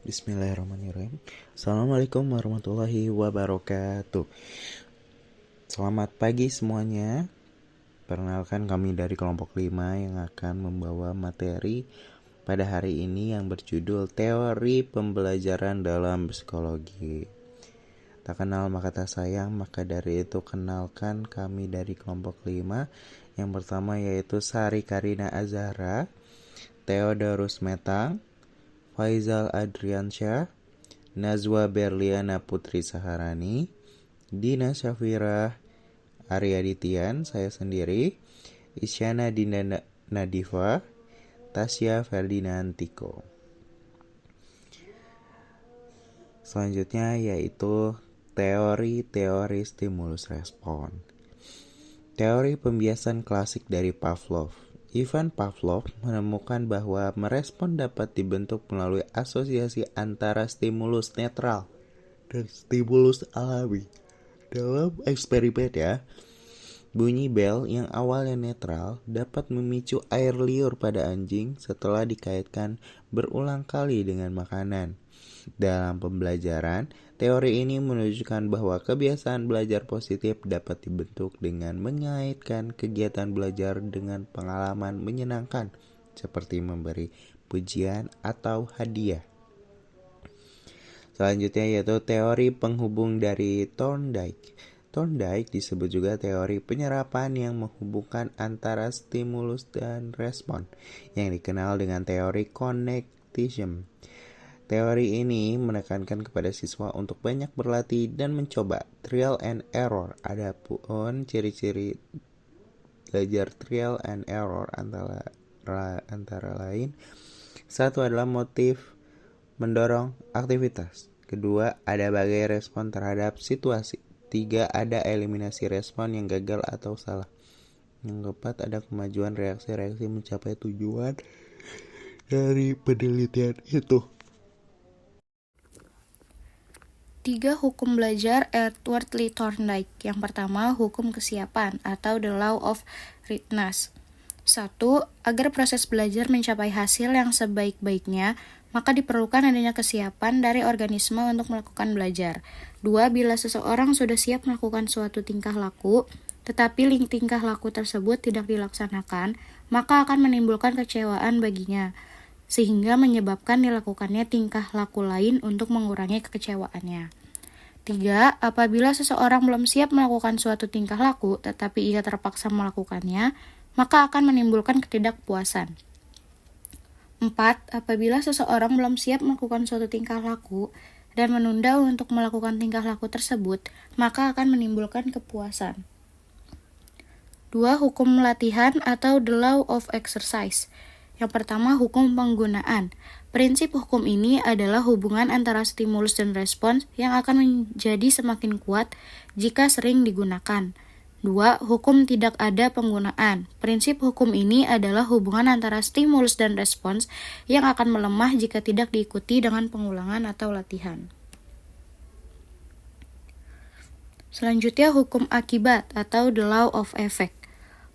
Bismillahirrahmanirrahim. Assalamualaikum warahmatullahi wabarakatuh. Selamat pagi semuanya. Perkenalkan, kami dari kelompok 5 yang akan membawa materi pada hari ini yang berjudul Teori Pembelajaran dalam Psikologi. Tak kenal maka tak sayang, maka dari itu kenalkan kami dari kelompok 5. Yang pertama yaitu Sari Karina Azhara, Theodorus Metang, Faizal Adriansyah, Nazwa Berliana Putri Saharani, Dina Syafira Aryadityan, saya sendiri, Isyana Dinda Nadifa, Tasya Ferdinandiko. Selanjutnya yaitu teori stimulus respon. Teori pembiasan klasik dari Pavlov. Ivan Pavlov menemukan bahwa merespon dapat dibentuk melalui asosiasi antara stimulus netral dan stimulus alami. Dalam eksperimen bunyi bel yang awalnya netral dapat memicu air liur pada anjing setelah dikaitkan berulang kali dengan makanan. Dalam pembelajaran, teori ini menunjukkan bahwa kebiasaan belajar positif dapat dibentuk dengan mengaitkan kegiatan belajar dengan pengalaman menyenangkan, seperti memberi pujian atau hadiah. Selanjutnya yaitu teori penghubung dari Thorndike. Thorndike disebut juga teori penyerapan yang menghubungkan antara stimulus dan respon, yang dikenal dengan teori connectism. Teori ini menekankan kepada siswa untuk banyak berlatih dan mencoba trial and error. Adapun ciri-ciri belajar trial and error antara lain, satu adalah motif mendorong aktivitas. Kedua, ada bagai respon terhadap situasi. Tiga, ada eliminasi respon yang gagal atau salah. Yang keempat, ada kemajuan reaksi-reaksi mencapai tujuan dari penelitian itu. 3 hukum belajar Edward Lee Thorndike. Yang pertama, hukum kesiapan atau the law of readiness. 1. Agar proses belajar mencapai hasil yang sebaik-baiknya, maka diperlukan adanya kesiapan dari organisme untuk melakukan belajar. 2. Bila seseorang sudah siap melakukan suatu tingkah laku, tetapi tingkah laku tersebut tidak dilaksanakan, maka akan menimbulkan kecewaan baginya, sehingga menyebabkan dilakukannya tingkah laku lain untuk mengurangi kekecewaannya. 3. Apabila seseorang belum siap melakukan suatu tingkah laku, tetapi ia terpaksa melakukannya, maka akan menimbulkan ketidakpuasan. 4. Apabila seseorang belum siap melakukan suatu tingkah laku dan menunda untuk melakukan tingkah laku tersebut, maka akan menimbulkan kepuasan. 2. Hukum latihan atau the law of exercise. Yang pertama, hukum penggunaan. Prinsip hukum ini adalah hubungan antara stimulus dan respons yang akan menjadi semakin kuat jika sering digunakan. 2. Hukum tidak ada penggunaan. Prinsip hukum ini adalah hubungan antara stimulus dan respons yang akan melemah jika tidak diikuti dengan pengulangan atau latihan. Selanjutnya, hukum akibat atau the law of effect.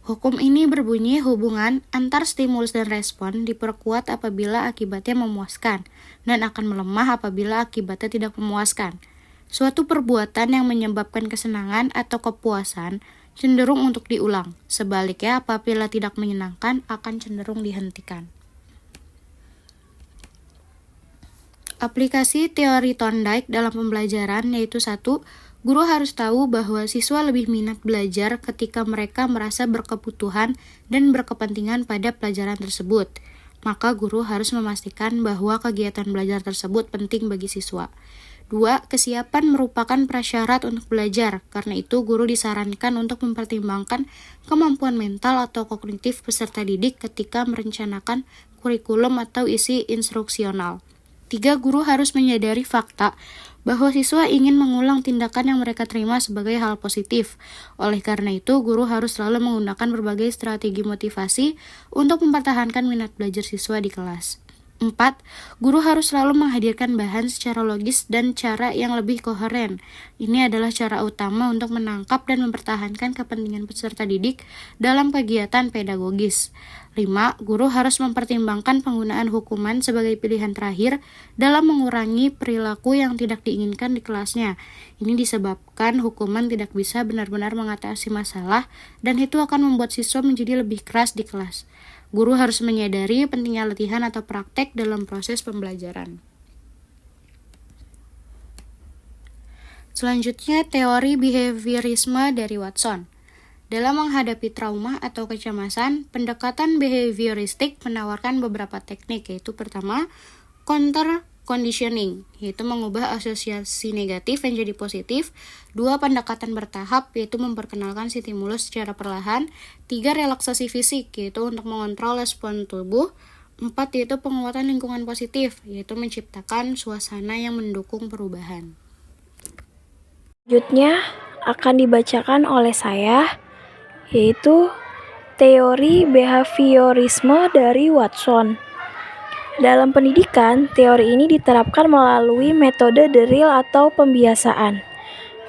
Hukum ini berbunyi hubungan antar stimulus dan respon diperkuat apabila akibatnya memuaskan dan akan melemah apabila akibatnya tidak memuaskan. Suatu perbuatan yang menyebabkan kesenangan atau kepuasan cenderung untuk diulang. Sebaliknya, apabila tidak menyenangkan akan cenderung dihentikan. Aplikasi teori Thorndike dalam pembelajaran yaitu 1. Guru harus tahu bahwa siswa lebih minat belajar ketika mereka merasa berkebutuhan dan berkepentingan pada pelajaran tersebut. Maka guru harus memastikan bahwa kegiatan belajar tersebut penting bagi siswa. 2. Kesiapan merupakan prasyarat untuk belajar. Karena itu, guru disarankan untuk mempertimbangkan kemampuan mental atau kognitif peserta didik ketika merencanakan kurikulum atau isi instruksional. 3. Guru harus menyadari fakta bahwa siswa ingin mengulang tindakan yang mereka terima sebagai hal positif. Oleh karena itu, guru harus selalu menggunakan berbagai strategi motivasi untuk mempertahankan minat belajar siswa di kelas. 4. Guru harus selalu menghadirkan bahan secara logis dan cara yang lebih koheren. Ini adalah cara utama untuk menangkap dan mempertahankan kepentingan peserta didik dalam kegiatan pedagogis. 5. Guru harus mempertimbangkan penggunaan hukuman sebagai pilihan terakhir dalam mengurangi perilaku yang tidak diinginkan di kelasnya. Ini disebabkan hukuman tidak bisa benar-benar mengatasi masalah dan itu akan membuat siswa menjadi lebih keras di kelas. Guru harus menyadari pentingnya latihan atau praktek dalam proses pembelajaran. Selanjutnya, teori behaviorisme dari Watson. Dalam menghadapi trauma atau kecemasan, pendekatan behavioristik menawarkan beberapa teknik, yaitu pertama, counter conditioning, yaitu mengubah asosiasi negatif menjadi positif. 2. Pendekatan bertahap, yaitu memperkenalkan stimulus secara perlahan. 3. Relaksasi fisik, yaitu untuk mengontrol respon tubuh. 4. Yaitu penguatan lingkungan positif, yaitu menciptakan suasana yang mendukung perubahan. Selanjutnya akan dibacakan oleh saya, yaitu teori behaviorisme dari Watson. Dalam pendidikan, teori ini diterapkan melalui metode drill atau pembiasaan,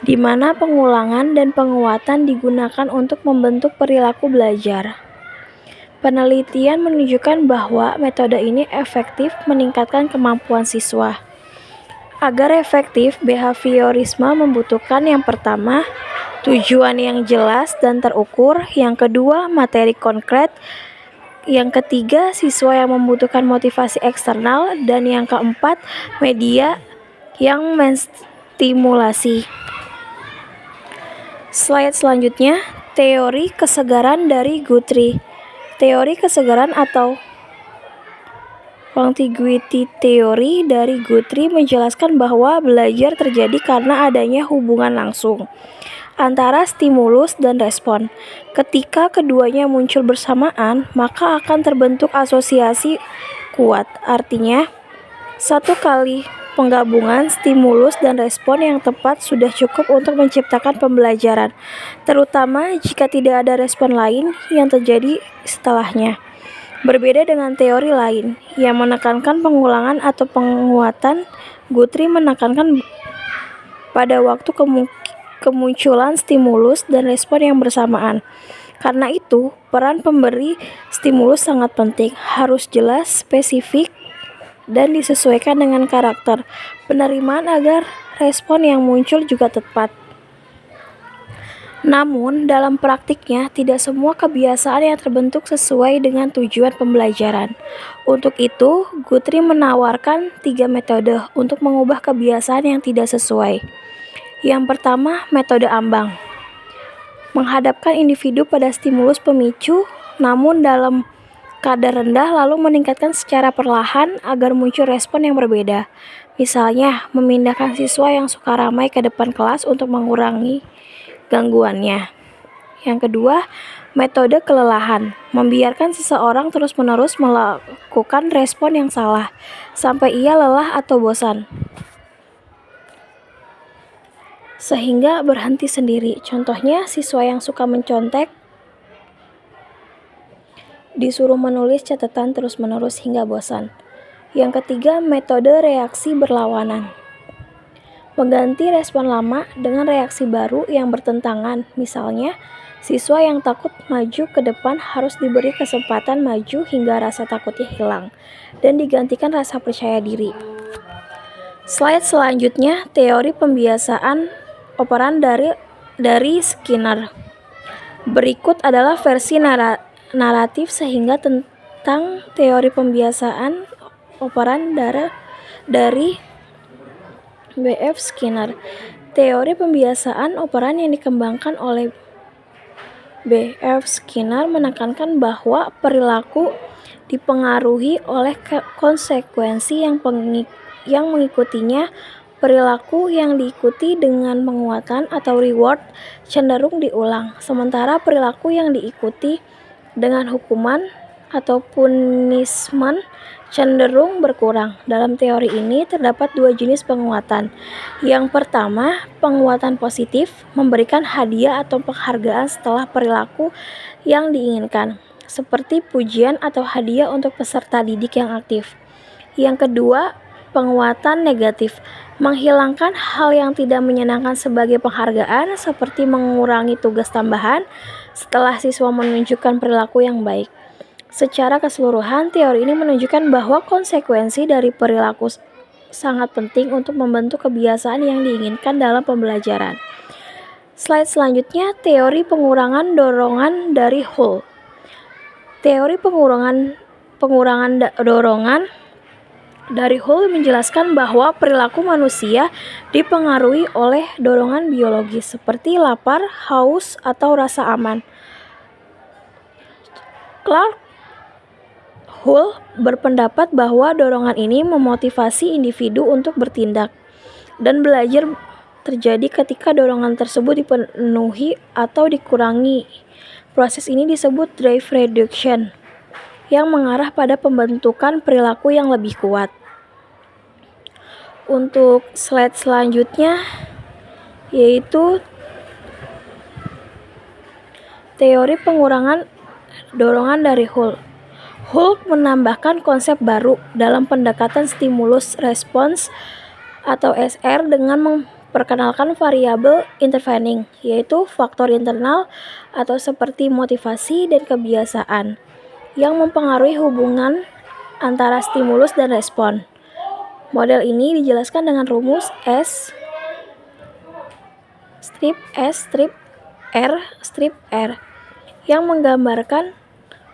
di mana pengulangan dan penguatan digunakan untuk membentuk perilaku belajar. Penelitian menunjukkan bahwa metode ini efektif meningkatkan kemampuan siswa. Agar efektif, behaviorisme membutuhkan yang pertama, tujuan yang jelas dan terukur, yang kedua, materi konkret, yang ketiga, siswa yang membutuhkan motivasi eksternal, dan yang keempat, media yang menstimulasi. Slide selanjutnya, teori kesegaran dari Guthrie. Teori kesegaran atau contiguity theory dari Guthrie menjelaskan bahwa belajar terjadi karena adanya hubungan langsung antara stimulus dan respon. Ketika keduanya muncul bersamaan, maka akan terbentuk asosiasi kuat. Artinya, satu kali penggabungan stimulus dan respon yang tepat sudah cukup untuk menciptakan pembelajaran, terutama jika tidak ada respon lain yang terjadi setelahnya. Berbeda dengan teori lain yang menekankan pengulangan atau penguatan, Guthrie menekankan pada waktu kemunculan stimulus dan respon yang bersamaan. Karena itu, peran pemberi stimulus sangat penting, harus jelas, spesifik, dan disesuaikan dengan karakter penerimaan agar respon yang muncul juga tepat. Namun, dalam praktiknya, tidak semua kebiasaan yang terbentuk sesuai dengan tujuan pembelajaran. Untuk itu, Guthrie menawarkan 3 metode untuk mengubah kebiasaan yang tidak sesuai. Yang pertama, metode ambang. Menghadapkan individu pada stimulus pemicu, namun dalam kadar rendah lalu meningkatkan secara perlahan agar muncul respon yang berbeda. Misalnya, memindahkan siswa yang suka ramai ke depan kelas untuk mengurangi gangguannya. Yang kedua, metode kelelahan. Membiarkan seseorang terus-menerus melakukan respon yang salah, sampai ia lelah atau bosan, sehingga berhenti sendiri. Contohnya, siswa yang suka mencontek disuruh menulis catatan terus-menerus hingga bosan. Yang ketiga, metode reaksi berlawanan. Mengganti respon lama dengan reaksi baru yang bertentangan. Misalnya, siswa yang takut maju ke depan harus diberi kesempatan maju hingga rasa takutnya hilang dan digantikan rasa percaya diri. Slide selanjutnya, teori pembiasaan operan dari Skinner. Berikut adalah versi naratif sehingga tentang teori pembiasaan operan dari B.F. Skinner. Teori pembiasaan operan yang dikembangkan oleh B.F. Skinner menekankan bahwa perilaku dipengaruhi oleh konsekuensi yang mengikutinya. Perilaku yang diikuti dengan penguatan atau reward cenderung diulang, sementara perilaku yang diikuti dengan hukuman atau punishment cenderung berkurang. Dalam teori ini terdapat 2 jenis penguatan. Yang pertama, penguatan positif, memberikan hadiah atau penghargaan setelah perilaku yang diinginkan, seperti pujian atau hadiah untuk peserta didik yang aktif. Yang kedua, penguatan negatif, menghilangkan hal yang tidak menyenangkan sebagai penghargaan seperti mengurangi tugas tambahan setelah siswa menunjukkan perilaku yang baik. Secara keseluruhan, teori ini menunjukkan bahwa konsekuensi dari perilaku sangat penting untuk membentuk kebiasaan yang diinginkan dalam pembelajaran. Slide selanjutnya, teori pengurangan dorongan dari Hull. Teori pengurangan dorongan dari Hull menjelaskan bahwa perilaku manusia dipengaruhi oleh dorongan biologis seperti lapar, haus, atau rasa aman. Clark Hull berpendapat bahwa dorongan ini memotivasi individu untuk bertindak, dan belajar terjadi ketika dorongan tersebut dipenuhi atau dikurangi. Proses ini disebut drive reduction, yang mengarah pada pembentukan perilaku yang lebih kuat. Untuk slide selanjutnya, yaitu teori pengurangan dorongan dari Hull. Hull menambahkan konsep baru dalam pendekatan stimulus response atau SR dengan memperkenalkan variabel intervening, yaitu faktor internal atau seperti motivasi dan kebiasaan yang mempengaruhi hubungan antara stimulus dan respon. Model ini dijelaskan dengan rumus S strip R yang menggambarkan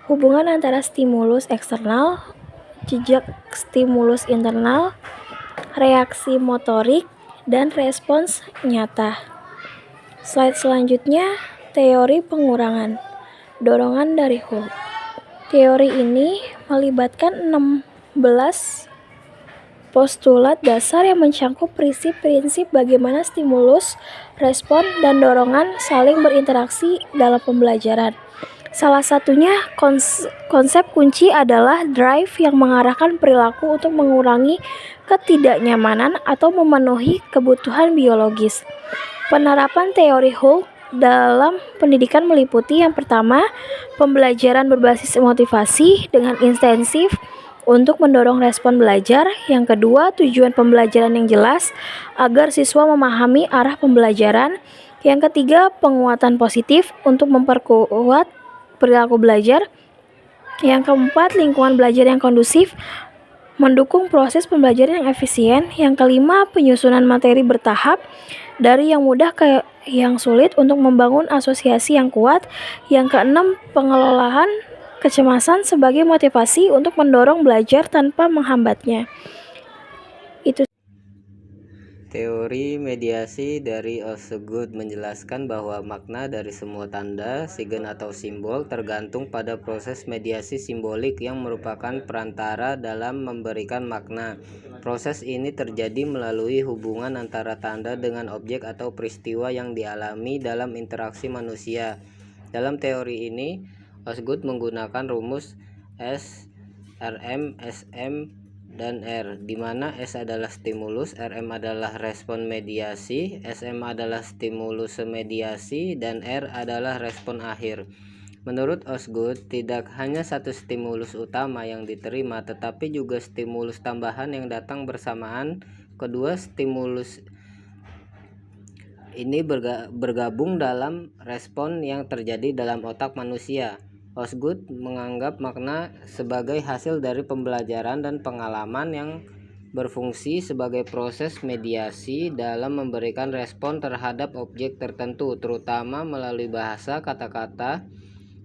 hubungan antara stimulus eksternal, jejak stimulus internal, reaksi motorik, dan respons nyata. Slide selanjutnya, teori pengurangan dorongan dari Hull. Teori ini melibatkan 16 postulat dasar yang mencakup prinsip-prinsip bagaimana stimulus, respon, dan dorongan saling berinteraksi dalam pembelajaran. Salah satunya konsep kunci adalah drive yang mengarahkan perilaku untuk mengurangi ketidaknyamanan atau memenuhi kebutuhan biologis. Penerapan teori Hull dalam pendidikan meliputi yang pertama, pembelajaran berbasis motivasi dengan intensif untuk mendorong respon belajar. Yang kedua, tujuan pembelajaran yang jelas agar siswa memahami arah pembelajaran. Yang ketiga, penguatan positif untuk memperkuat perilaku belajar. Yang keempat, lingkungan belajar yang kondusif mendukung proses pembelajaran yang efisien. Yang kelima, penyusunan materi bertahap dari yang mudah ke yang sulit untuk membangun asosiasi yang kuat. Yang keenam, pengelolaan kecemasan sebagai motivasi untuk mendorong belajar tanpa menghambatnya. Itu Teori mediasi dari Osgood menjelaskan bahwa makna dari semua tanda, sigen atau simbol tergantung pada proses mediasi simbolik yang merupakan perantara dalam memberikan makna. Proses ini terjadi melalui hubungan antara tanda dengan objek atau peristiwa yang dialami dalam interaksi manusia. Dalam teori ini, Osgood menggunakan rumus S, RM, SM, dan R, di mana S adalah stimulus, RM adalah respon mediasi, SM adalah stimulus mediasi, dan R adalah respon akhir. Menurut Osgood, tidak hanya satu stimulus utama yang diterima, tetapi juga stimulus tambahan yang datang bersamaan. Kedua stimulus ini bergabung dalam respon yang terjadi dalam otak manusia. Osgood menganggap makna sebagai hasil dari pembelajaran dan pengalaman yang berfungsi sebagai proses mediasi dalam memberikan respon terhadap objek tertentu, terutama melalui bahasa kata-kata.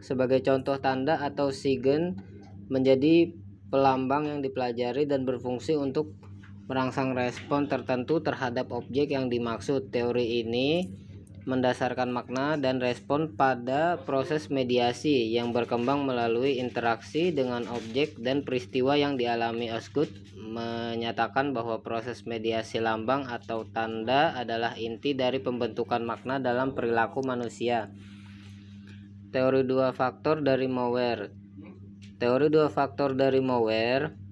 Sebagai contoh, tanda atau sigen menjadi pelambang yang dipelajari dan berfungsi untuk merangsang respon tertentu terhadap objek yang dimaksud. Teori ini mendasarkan makna dan respon pada proses mediasi yang berkembang melalui interaksi dengan objek dan peristiwa yang dialami. Osgood menyatakan bahwa proses mediasi lambang atau tanda adalah inti dari pembentukan makna dalam perilaku manusia. Teori dua faktor dari Mower. Teori dua faktor dari Mower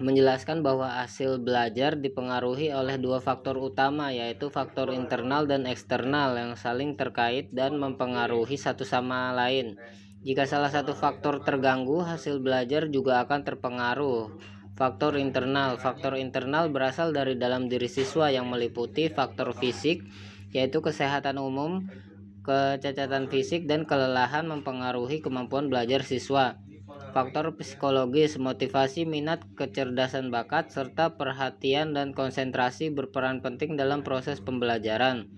menjelaskan bahwa hasil belajar dipengaruhi oleh dua faktor utama, yaitu faktor internal dan eksternal yang saling terkait dan mempengaruhi satu sama lain. Jika salah satu faktor terganggu, hasil belajar juga akan terpengaruh. Faktor internal berasal dari dalam diri siswa yang meliputi faktor fisik, yaitu kesehatan umum, kecacatan fisik, dan kelelahan mempengaruhi kemampuan belajar siswa. Faktor psikologis, motivasi, minat, kecerdasan bakat, serta perhatian dan konsentrasi berperan penting dalam proses pembelajaran.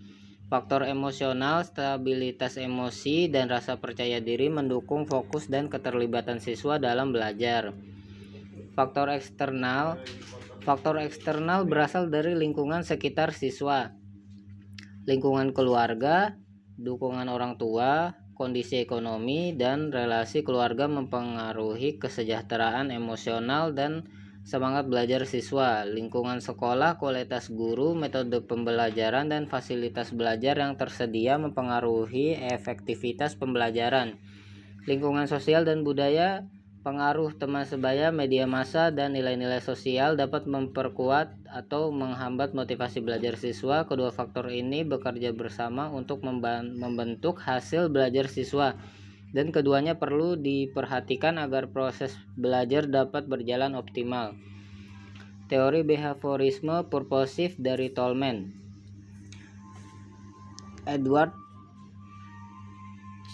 Faktor emosional, stabilitas emosi, dan rasa percaya diri mendukung fokus dan keterlibatan siswa dalam belajar. Faktor eksternal berasal dari lingkungan sekitar siswa, lingkungan keluarga, dukungan orang tua, kondisi ekonomi, dan relasi keluarga mempengaruhi kesejahteraan emosional dan semangat belajar siswa. Lingkungan sekolah, kualitas guru, metode pembelajaran, dan fasilitas belajar yang tersedia mempengaruhi efektivitas pembelajaran. Lingkungan sosial dan budaya, pengaruh teman sebaya, media massa, dan nilai-nilai sosial dapat memperkuat atau menghambat motivasi belajar siswa. Kedua faktor ini bekerja bersama untuk membentuk hasil belajar siswa, dan keduanya perlu diperhatikan agar proses belajar dapat berjalan optimal. Teori behaviorisme purposif dari Tolman. Edward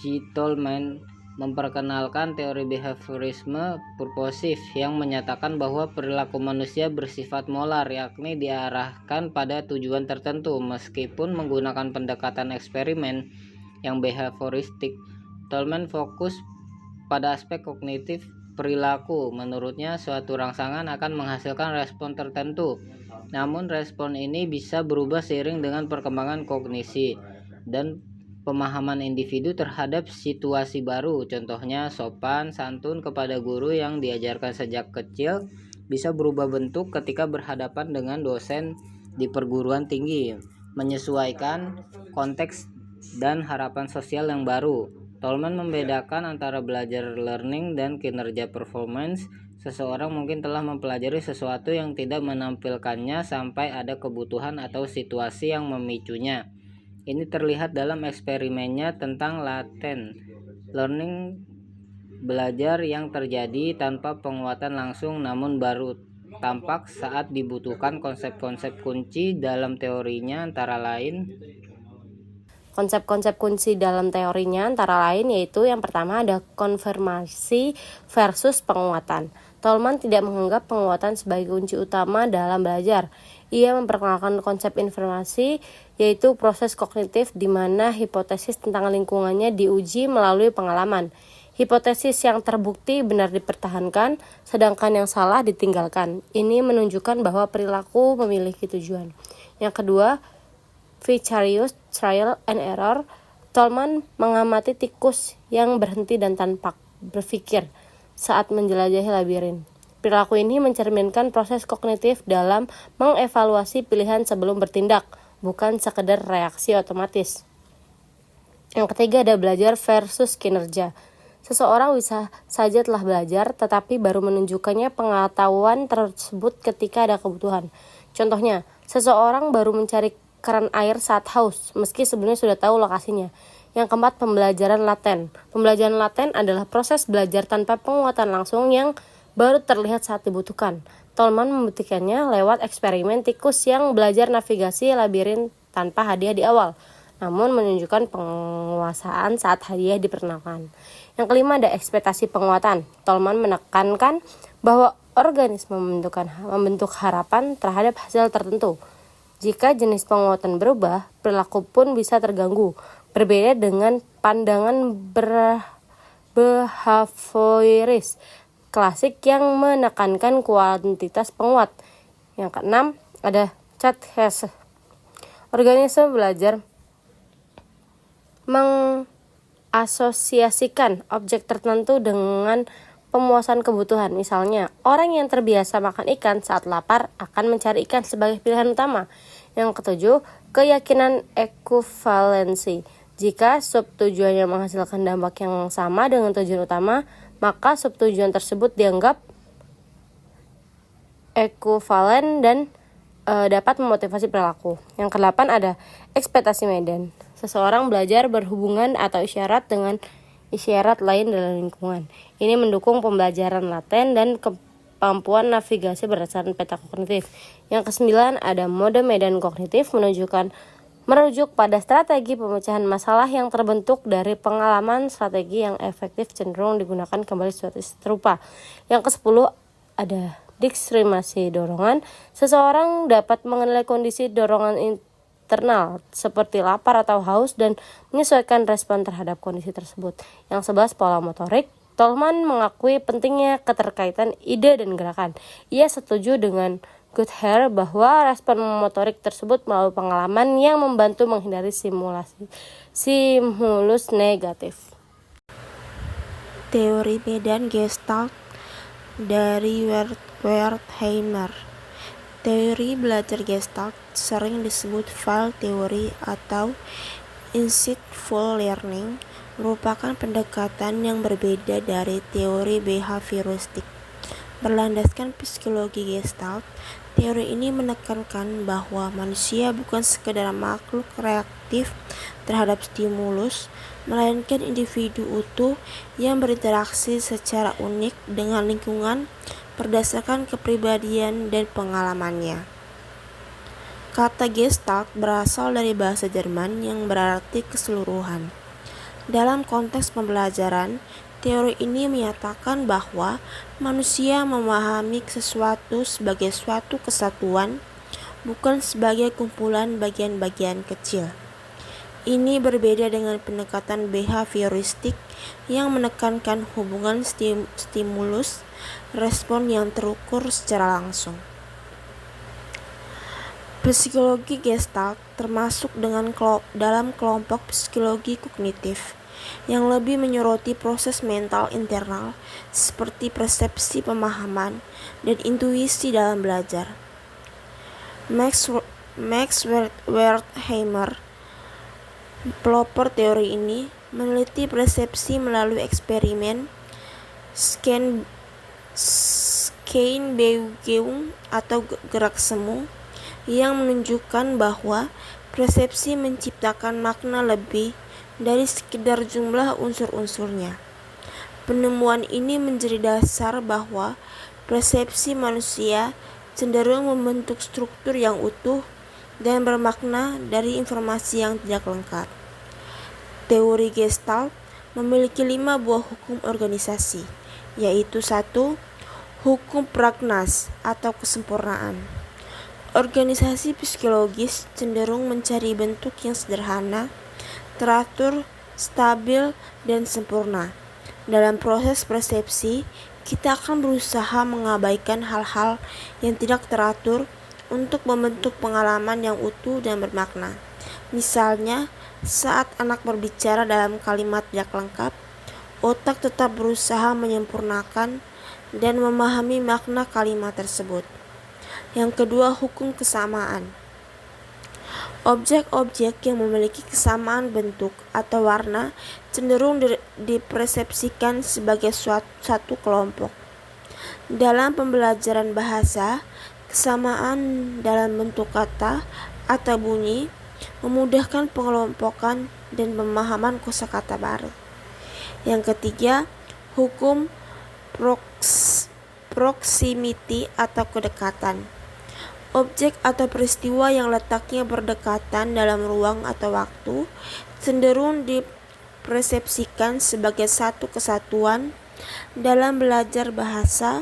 G. Tolman memperkenalkan teori behaviorisme purposif yang menyatakan bahwa perilaku manusia bersifat molar, yakni diarahkan pada tujuan tertentu. Meskipun menggunakan pendekatan eksperimen yang behavioristik, Tolman fokus pada aspek kognitif perilaku. Menurutnya, suatu rangsangan akan menghasilkan respon tertentu, namun respon ini bisa berubah seiring dengan perkembangan kognisi dan pemahaman individu terhadap situasi baru. Contohnya, sopan santun kepada guru yang diajarkan sejak kecil bisa berubah bentuk ketika berhadapan dengan dosen di perguruan tinggi, menyesuaikan konteks dan harapan sosial yang baru. Tolman membedakan antara belajar learning dan kinerja performance. Seseorang mungkin telah mempelajari sesuatu yang tidak menampilkannya sampai ada kebutuhan atau situasi yang memicunya. Ini terlihat dalam eksperimennya tentang latent learning, belajar yang terjadi tanpa penguatan langsung namun baru tampak saat dibutuhkan. Konsep-konsep kunci dalam teorinya antara lain yaitu yang pertama ada konfirmasi versus penguatan. Tolman tidak menganggap penguatan sebagai kunci utama dalam belajar. Ia memperkenalkan konsep informasi, yaitu proses kognitif di mana hipotesis tentang lingkungannya diuji melalui pengalaman. Hipotesis yang terbukti benar dipertahankan, sedangkan yang salah ditinggalkan. Ini menunjukkan bahwa perilaku memiliki tujuan. Yang kedua, vicarious trial and error. Tolman mengamati tikus yang berhenti dan tanpa berpikir saat menjelajahi labirin. Perilaku ini mencerminkan proses kognitif dalam mengevaluasi pilihan sebelum bertindak, bukan sekedar reaksi otomatis. Yang ketiga ada belajar versus kinerja. Seseorang bisa saja telah belajar, tetapi baru menunjukkannya pengetahuan tersebut ketika ada kebutuhan. Contohnya, seseorang baru mencari keran air saat haus, meski sebelumnya sudah tahu lokasinya. Yang keempat, pembelajaran laten. Pembelajaran laten adalah proses belajar tanpa penguatan langsung yang baru terlihat saat dibutuhkan. Tolman membuktikannya lewat eksperimen tikus yang belajar navigasi labirin tanpa hadiah di awal, namun menunjukkan penguasaan saat hadiah diperkenalkan. Yang kelima ada ekspektasi penguatan. Tolman menekankan bahwa organisme membentuk harapan terhadap hasil tertentu. Jika jenis penguatan berubah, perilaku pun bisa terganggu. Berbeda dengan pandangan behavioris klasik yang menekankan kuantitas penguat. Yang keenam ada Chatham. Organisme belajar mengasosiasikan objek tertentu dengan pemuasan kebutuhan. Misalnya, orang yang terbiasa makan ikan saat lapar akan mencari ikan sebagai pilihan utama. Yang ketujuh, keyakinan ekuivalensi. Jika subtujuannya menghasilkan dampak yang sama dengan tujuan utama, maka subtujuan tersebut dianggap ekuivalen dan dapat memotivasi perilaku. Yang kedelapan ada ekspektasi medan. Seseorang belajar berhubungan atau isyarat dengan isyarat lain dalam lingkungan. Ini mendukung pembelajaran laten dan kemampuan navigasi berdasarkan peta kognitif. Yang ke-9 ada mode medan kognitif merujuk pada strategi pemecahan masalah yang terbentuk dari pengalaman strategi yang efektif cenderung digunakan kembali suatu serupa. Yang ke-10 ada diskriminasi dorongan. Seseorang dapat mengenali kondisi dorongan internal seperti lapar atau haus dan menyesuaikan respon terhadap kondisi tersebut. Yang 11 pola motorik. Tolman mengakui pentingnya keterkaitan ide dan gerakan. Ia setuju dengan Goodhart bahwa respon motorik tersebut melalui pengalaman yang membantu menghindari stimulus negatif. Teori medan Gestalt dari Wertheimer. Teori belajar Gestalt sering disebut file teori atau insightful learning, merupakan pendekatan yang berbeda dari teori behavioristik. Berlandaskan psikologi Gestalt, teori ini menekankan bahwa manusia bukan sekedar makhluk reaktif terhadap stimulus, melainkan individu utuh yang berinteraksi secara unik dengan lingkungan berdasarkan kepribadian dan pengalamannya. Kata Gestalt berasal dari bahasa Jerman yang berarti keseluruhan. Dalam konteks pembelajaran, teori ini menyatakan bahwa manusia memahami sesuatu sebagai suatu kesatuan, bukan sebagai kumpulan bagian-bagian kecil. Ini berbeda dengan pendekatan behavioristik yang menekankan hubungan stimulus-respon yang terukur secara langsung. Psikologi Gestalt termasuk dalam kelompok psikologi kognitif yang lebih menyoroti proses mental internal seperti persepsi, pemahaman, dan intuisi dalam belajar. Max Wertheimer, pelopor teori ini, meneliti persepsi melalui eksperimen Scheinbewegung atau gerak semu yang menunjukkan bahwa persepsi menciptakan makna lebih dari sekedar jumlah unsur-unsurnya. Penemuan ini menjadi dasar bahwa persepsi manusia cenderung membentuk struktur yang utuh dan bermakna dari informasi yang tidak lengkap. Teori Gestalt memiliki 5 buah hukum organisasi, yaitu 1. Hukum Pragnas atau kesempurnaan. Organisasi psikologis cenderung mencari bentuk yang sederhana, teratur, stabil, dan sempurna. Dalam proses persepsi, kita akan berusaha mengabaikan hal-hal yang tidak teratur untuk membentuk pengalaman yang utuh dan bermakna. Misalnya, saat anak berbicara dalam kalimat tidak lengkap, otak tetap berusaha menyempurnakan dan memahami makna kalimat tersebut. Yang kedua, hukum kesamaan. Objek-objek yang memiliki kesamaan bentuk atau warna cenderung dipersepsikan sebagai satu kelompok. Dalam pembelajaran bahasa, kesamaan dalam bentuk kata atau bunyi memudahkan pengelompokan dan pemahaman kosakata baru. Yang ketiga, hukum proximity atau kedekatan. Objek atau peristiwa yang letaknya berdekatan dalam ruang atau waktu cenderung dipersepsikan sebagai satu kesatuan. Dalam belajar bahasa,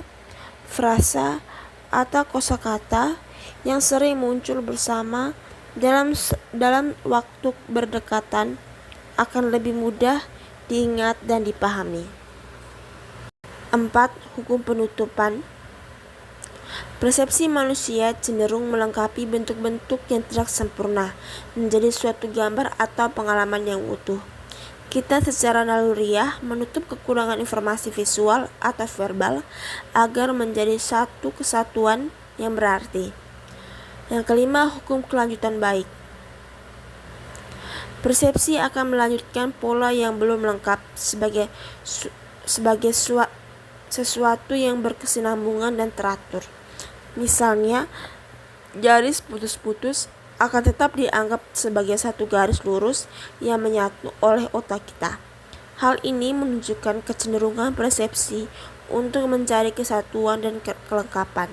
frasa atau kosakata yang sering muncul bersama dalam waktu berdekatan akan lebih mudah diingat dan dipahami. 4. Hukum penutupan. Persepsi manusia cenderung melengkapi bentuk-bentuk yang tidak sempurna menjadi suatu gambar atau pengalaman yang utuh. Kita secara naluriah menutup kekurangan informasi visual atau verbal agar menjadi satu kesatuan yang berarti. Yang kelima, hukum kelanjutan baik. Persepsi akan melanjutkan pola yang belum lengkap sebagai sesuatu yang berkesinambungan dan teratur. Misalnya, garis putus-putus akan tetap dianggap sebagai satu garis lurus yang menyatu oleh otak kita. Hal ini menunjukkan kecenderungan persepsi untuk mencari kesatuan dan kelengkapan.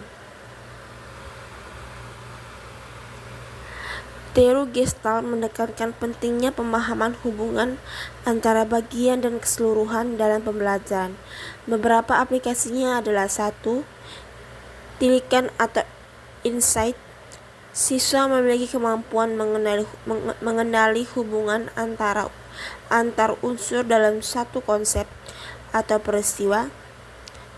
Teori Gestalt menekankan pentingnya pemahaman hubungan antara bagian dan keseluruhan dalam pembelajaran. Beberapa aplikasinya adalah: 1. Tilikan atau insight. Siswa memiliki kemampuan mengenali hubungan antar unsur dalam satu konsep atau peristiwa.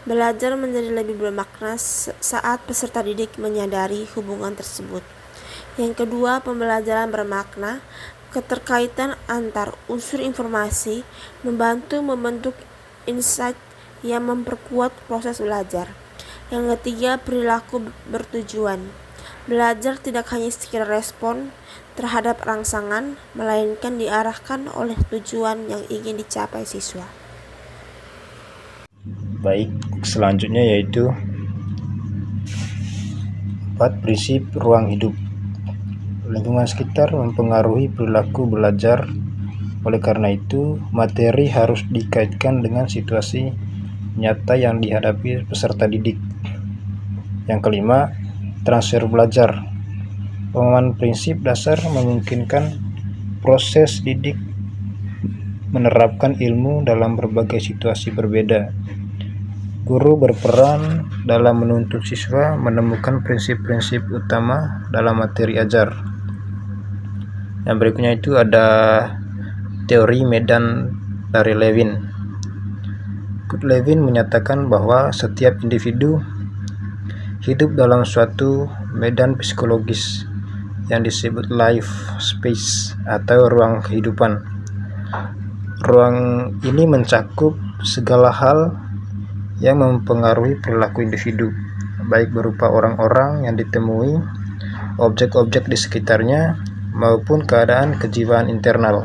Belajar menjadi lebih bermakna saat peserta didik menyadari hubungan tersebut. Yang kedua, pembelajaran bermakna. Keterkaitan antar unsur informasi membantu membentuk insight yang memperkuat proses belajar. Yang ketiga, perilaku bertujuan. Belajar tidak hanya sekedar respon terhadap rangsangan, melainkan diarahkan oleh tujuan yang ingin dicapai siswa. Baik, selanjutnya yaitu 4. Prinsip ruang hidup. Lingkungan sekitar mempengaruhi perilaku belajar. Oleh karena itu, materi harus dikaitkan dengan situasi nyata yang dihadapi peserta didik. Yang kelima, transfer belajar. Pemahaman prinsip dasar memungkinkan proses didik menerapkan ilmu dalam berbagai situasi berbeda. Guru berperan dalam menuntut siswa menemukan prinsip-prinsip utama dalam materi ajar. Yang berikutnya itu ada teori medan dari Levin. Levin menyatakan bahwa setiap individu hidup dalam suatu medan psikologis yang disebut life space atau ruang kehidupan. Ruang ini mencakup segala hal yang mempengaruhi perilaku individu, baik berupa orang-orang yang ditemui, objek-objek di sekitarnya, maupun keadaan kejiwaan internal.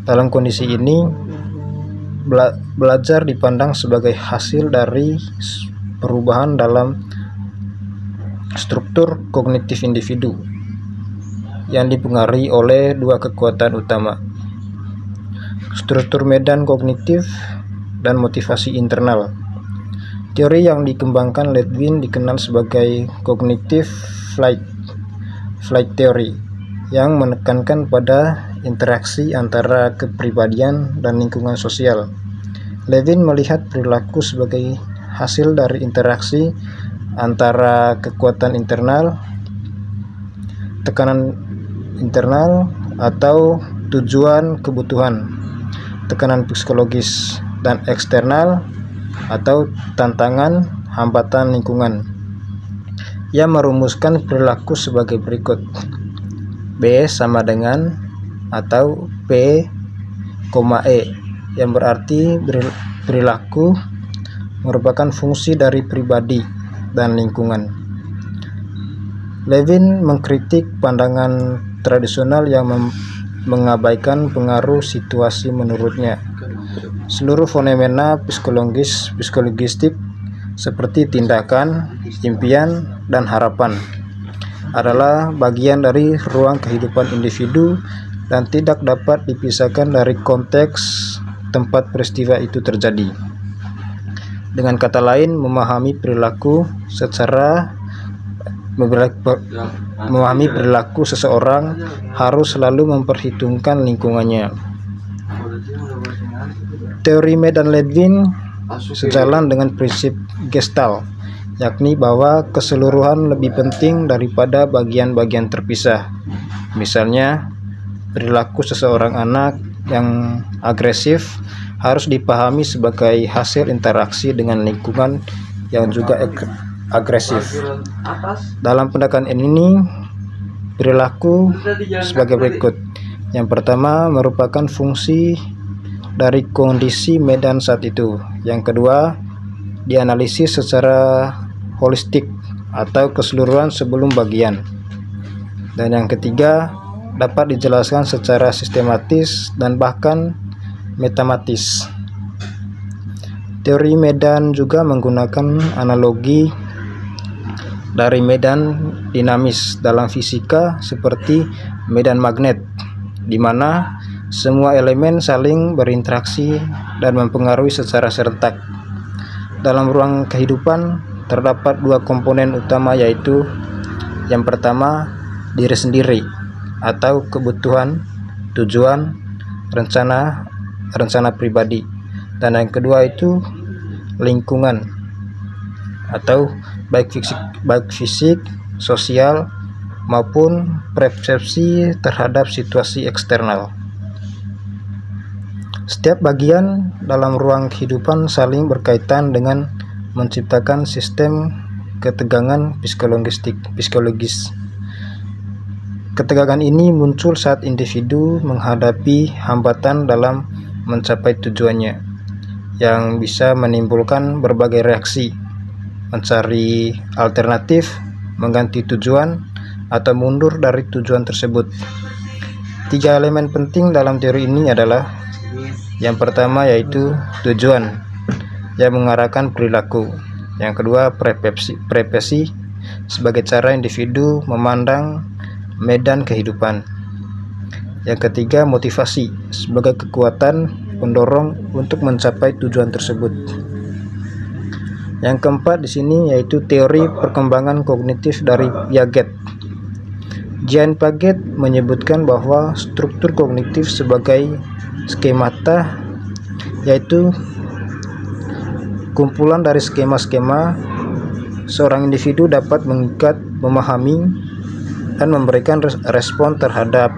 Dalam kondisi ini, belajar dipandang sebagai hasil dari perubahan dalam struktur kognitif individu yang dipengaruhi oleh dua kekuatan utama: struktur medan kognitif dan motivasi internal. Teori yang dikembangkan Levin dikenal sebagai cognitive flight theory, yang menekankan pada interaksi antara kepribadian dan lingkungan sosial. Levin melihat perilaku sebagai hasil dari interaksi antara kekuatan internal, tekanan internal atau tujuan kebutuhan, tekanan psikologis, dan eksternal atau tantangan hambatan lingkungan. Ia merumuskan perilaku sebagai berikut: B sama dengan atau P, E, yang berarti perilaku merupakan fungsi dari pribadi dan lingkungan. Levin mengkritik pandangan tradisional yang mengabaikan pengaruh situasi. Menurutnya, seluruh fenomena psikologistik seperti tindakan, impian, dan harapan adalah bagian dari ruang kehidupan individu dan tidak dapat dipisahkan dari konteks tempat peristiwa itu terjadi. Dengan kata lain, memahami perilaku seseorang harus selalu memperhitungkan lingkungannya. Teori medan Levin sejalan dengan prinsip Gestalt, yakni bahwa keseluruhan lebih penting daripada bagian-bagian terpisah. Misalnya, perilaku seseorang anak yang agresif harus dipahami sebagai hasil interaksi dengan lingkungan yang juga agresif. Dalam pendekatan ini, perilaku sebagai berikut. Yang pertama, merupakan fungsi dari kondisi medan saat itu. Yang kedua, dianalisis secara holistik atau keseluruhan sebelum bagian. Dan yang ketiga, dapat dijelaskan secara sistematis dan bahkan matematis. Teori medan juga menggunakan analogi dari medan dinamis dalam fisika seperti medan magnet, di mana semua elemen saling berinteraksi dan mempengaruhi secara serentak. dalam ruang kehidupan terdapat dua komponen utama, yaitu yang pertama diri sendiri atau kebutuhan, tujuan, rencana pribadi, dan yang kedua itu lingkungan atau baik fisik, sosial maupun persepsi terhadap situasi eksternal. Setiap bagian dalam ruang kehidupan saling berkaitan dengan menciptakan sistem ketegangan psikologis. Ketegangan ini muncul saat individu menghadapi hambatan dalam mencapai tujuannya, yang bisa menimbulkan berbagai reaksi, mencari alternatif, mengganti tujuan, atau mundur dari tujuan tersebut. Tiga elemen penting dalam teori ini adalah yang pertama yaitu tujuan yang mengarahkan perilaku, yang kedua preferensi sebagai cara individu memandang medan kehidupan, yang ketiga motivasi sebagai kekuatan pendorong untuk mencapai tujuan tersebut. Yang keempat di sini yaitu teori perkembangan kognitif dari Piaget. Jean Piaget menyebutkan bahwa struktur kognitif sebagai skemata, yaitu kumpulan dari skema-skema seorang individu dapat mengikat, memahami, dan memberikan respon terhadap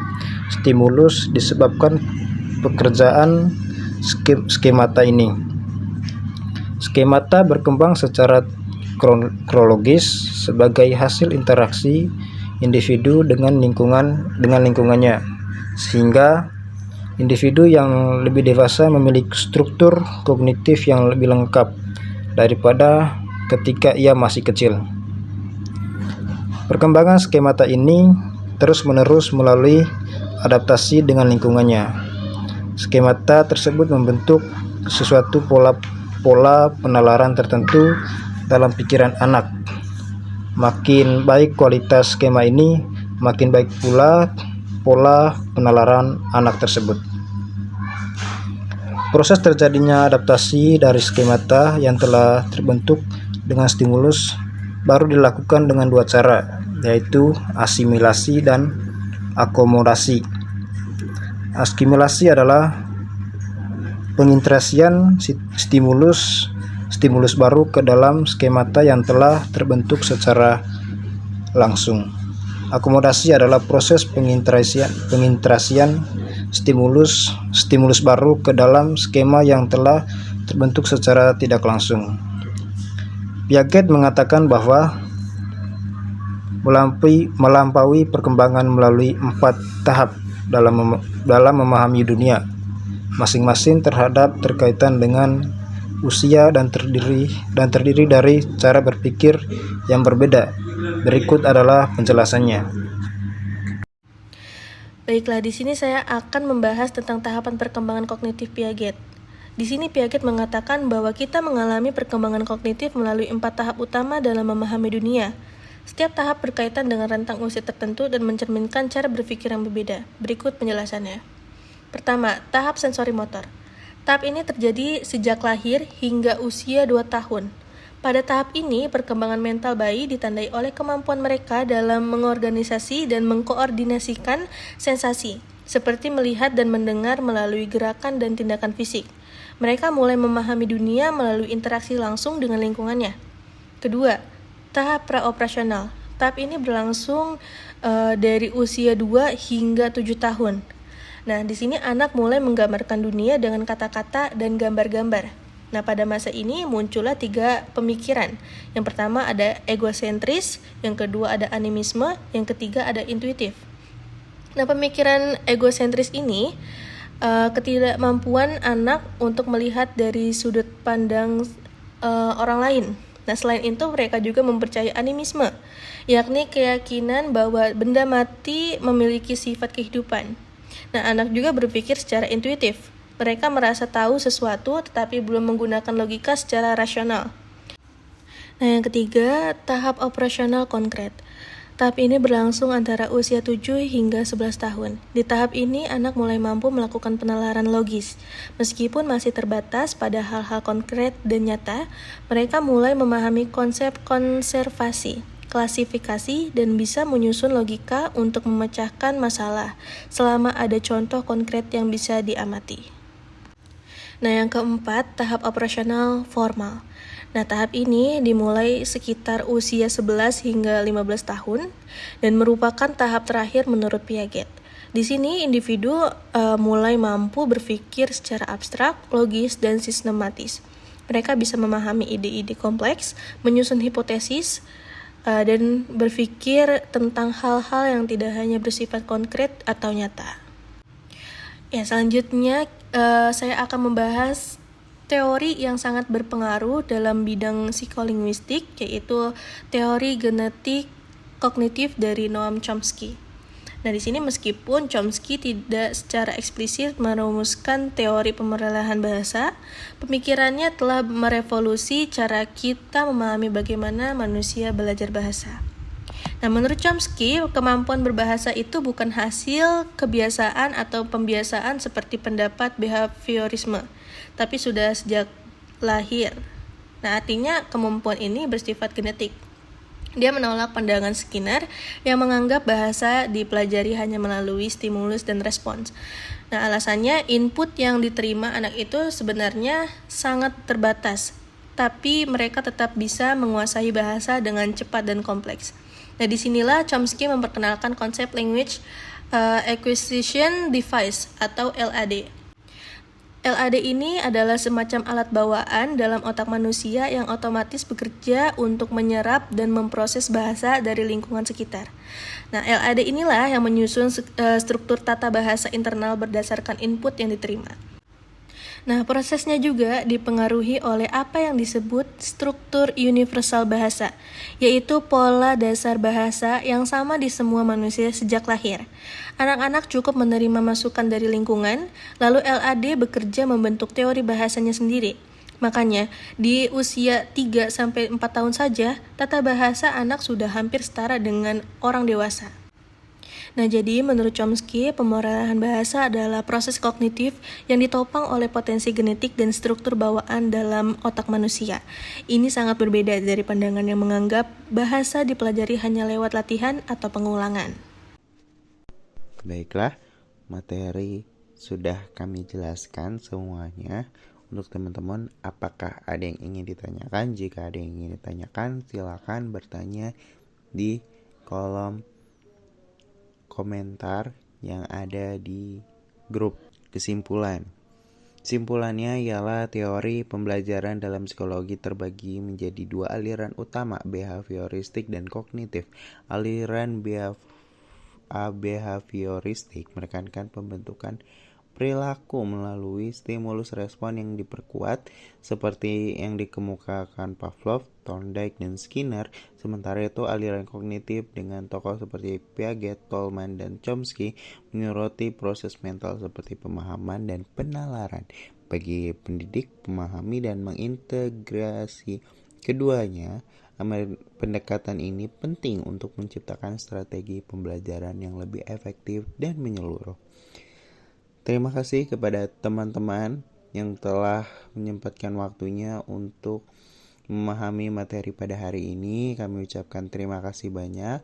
stimulus disebabkan pekerjaan skemata ini. Skemata berkembang secara kronologis sebagai hasil interaksi individu dengan lingkungannya, sehingga individu yang lebih dewasa memiliki struktur kognitif yang lebih lengkap daripada ketika ia masih kecil. Perkembangan skemata ini terus-menerus melalui adaptasi dengan lingkungannya. Skemata tersebut membentuk sesuatu pola penalaran tertentu dalam pikiran anak. Makin baik kualitas skema ini, makin baik pula pola penalaran anak tersebut. Proses terjadinya adaptasi dari skemata yang telah terbentuk dengan stimulus baru dilakukan dengan dua cara, yaitu asimilasi dan akomodasi. Asimilasi adalah pengintegrasian stimulus baru ke dalam skemata yang telah terbentuk secara langsung. Akomodasi adalah proses pengintegrasian stimulus baru ke dalam skema yang telah terbentuk secara tidak langsung. Piaget mengatakan bahwa melampaui perkembangan melalui 4 tahap dalam memahami dunia, masing-masing terkaitan dengan usia dan terdiri dari cara berpikir yang berbeda. Berikut adalah penjelasannya. Baiklah, di sini saya akan membahas tentang tahapan perkembangan kognitif Piaget. Di sini Piaget mengatakan bahwa kita mengalami perkembangan kognitif melalui 4 tahap utama dalam memahami dunia. Setiap tahap berkaitan dengan rentang usia tertentu dan mencerminkan cara berpikir yang berbeda. Berikut penjelasannya. Pertama, tahap sensori motor. Tahap ini terjadi sejak lahir hingga usia 2 tahun. Pada tahap ini, perkembangan mental bayi ditandai oleh kemampuan mereka dalam mengorganisasi dan mengkoordinasikan sensasi, seperti melihat dan mendengar melalui gerakan dan tindakan fisik. Mereka mulai memahami dunia melalui interaksi langsung dengan lingkungannya. Kedua, tahap praoperasional. Tahap ini berlangsung dari usia 2 hingga 7 tahun. Nah, di sini anak mulai menggambarkan dunia dengan kata-kata dan gambar-gambar. Nah, pada masa ini muncullah 3 pemikiran. Yang pertama ada egosentris, yang kedua ada animisme, yang ketiga ada intuitif. Nah, pemikiran egosentris ini ketidakmampuan anak untuk melihat dari sudut pandang orang lain. Nah, selain itu mereka juga mempercayai animisme, yakni keyakinan bahwa benda mati memiliki sifat kehidupan. Nah, anak juga berpikir secara intuitif. Mereka merasa tahu sesuatu tetapi belum menggunakan logika secara rasional. Nah, yang ketiga, tahap operasional konkret. Tahap ini berlangsung antara usia 7 hingga 11 tahun. Di tahap ini, anak mulai mampu melakukan penalaran logis. Meskipun masih terbatas pada hal-hal konkret dan nyata, mereka mulai memahami konsep konservasi, klasifikasi, dan bisa menyusun logika untuk memecahkan masalah selama ada contoh konkret yang bisa diamati. Nah, yang keempat, tahap operasional formal. Nah, tahap ini dimulai sekitar usia 11 hingga 15 tahun dan merupakan tahap terakhir menurut Piaget. Di sini individu mulai mampu berpikir secara abstrak, logis, dan sistematis. Mereka bisa memahami ide-ide kompleks, menyusun hipotesis, dan berpikir tentang hal-hal yang tidak hanya bersifat konkret atau nyata. Ya, selanjutnya saya akan membahas teori yang sangat berpengaruh dalam bidang psikolinguistik, yaitu teori genetik kognitif dari Noam Chomsky. Nah, di sini meskipun Chomsky tidak secara eksplisit merumuskan teori pemeralaan bahasa, pemikirannya telah merevolusi cara kita memahami bagaimana manusia belajar bahasa. Nah, menurut Chomsky, kemampuan berbahasa itu bukan hasil kebiasaan atau pembiasaan seperti pendapat behaviorisme, tapi sudah sejak lahir. Nah, artinya kemampuan ini bersifat genetik. Dia menolak pandangan Skinner yang menganggap bahasa dipelajari hanya melalui stimulus dan respons. Nah, alasannya input yang diterima anak itu sebenarnya sangat terbatas, tapi mereka tetap bisa menguasai bahasa dengan cepat dan kompleks. Nah, disinilah Chomsky memperkenalkan konsep Language Acquisition Device atau LAD. LAD ini adalah semacam alat bawaan dalam otak manusia yang otomatis bekerja untuk menyerap dan memproses bahasa dari lingkungan sekitar. Nah, LAD inilah yang menyusun struktur tata bahasa internal berdasarkan input yang diterima. Nah, prosesnya juga dipengaruhi oleh apa yang disebut struktur universal bahasa, yaitu pola dasar bahasa yang sama di semua manusia sejak lahir. Anak-anak cukup menerima masukan dari lingkungan, lalu LAD bekerja membentuk teori bahasanya sendiri. Makanya, di usia 3-4 tahun saja, tata bahasa anak sudah hampir setara dengan orang dewasa. Nah, jadi menurut Chomsky, pemeralaan bahasa adalah proses kognitif yang ditopang oleh potensi genetik dan struktur bawaan dalam otak manusia. Ini sangat berbeda dari pandangan yang menganggap bahasa dipelajari hanya lewat latihan atau pengulangan. Baiklah, materi sudah kami jelaskan semuanya. Untuk teman-teman, apakah ada yang ingin ditanyakan? Jika ada yang ingin ditanyakan, silakan bertanya di kolom komentar yang ada di grup. Kesimpulannya ialah teori pembelajaran dalam psikologi terbagi menjadi dua aliran utama, behavioristik dan kognitif. Aliran behavioristik menekankan pembentukan perilaku melalui stimulus respon yang diperkuat seperti yang dikemukakan Pavlov, Thorndike, dan Skinner. Sementara itu aliran kognitif dengan tokoh seperti Piaget, Tolman, dan Chomsky menyoroti proses mental seperti pemahaman dan penalaran. Bagi pendidik, memahami dan mengintegrasi keduanya, pendekatan ini penting untuk menciptakan strategi pembelajaran yang lebih efektif dan menyeluruh. Terima kasih kepada teman-teman yang telah menyempatkan waktunya untuk memahami materi pada hari ini. Kami ucapkan terima kasih banyak.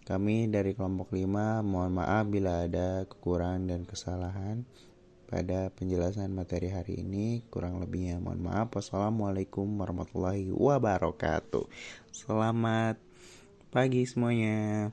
Kami dari kelompok 5 mohon maaf bila ada kekurangan dan kesalahan pada penjelasan materi hari ini. Kurang lebihnya mohon maaf. Wassalamualaikum warahmatullahi wabarakatuh. Selamat pagi semuanya.